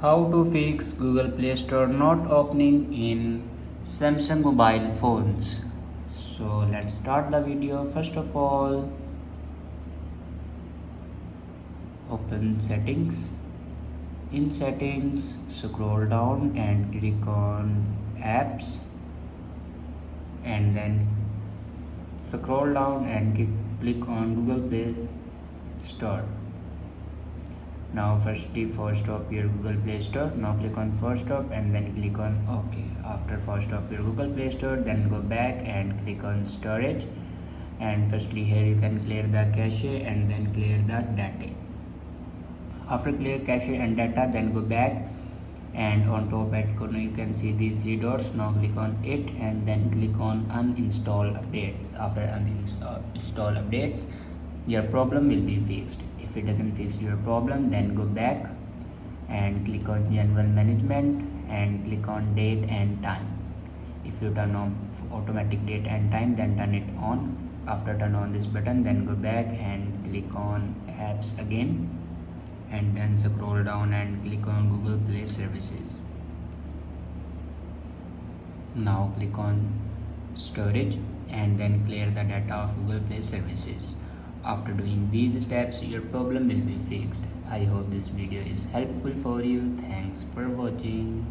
How to fix Google Play Store not opening in Samsung mobile phones. So let's start the video. First of all, open settings. In settings, scroll down and click on apps, and then scroll down and click on Google Play Store. Now firstly first stop your Google Play Store. Now click on first stop and then click on OK. After first stop your Google Play Store, then go back and click on storage, and firstly here you can clear the cache and then clear the data. After clear cache and data, then go back, and on top at corner you can see these three dots. Now click on it and then click on uninstall updates. After uninstall updates, your problem will be fixed. If it doesn't fix your problem, then go back and click on general management and click on date and time. If you turn on automatic date and time, then turn it on. After turn on this button, then go back and click on apps again, and then scroll down and click on Google Play Services. Now click on storage and then clear the data of Google Play Services. After doing these steps, your problem will be fixed. I hope this video is helpful for you. Thanks for watching.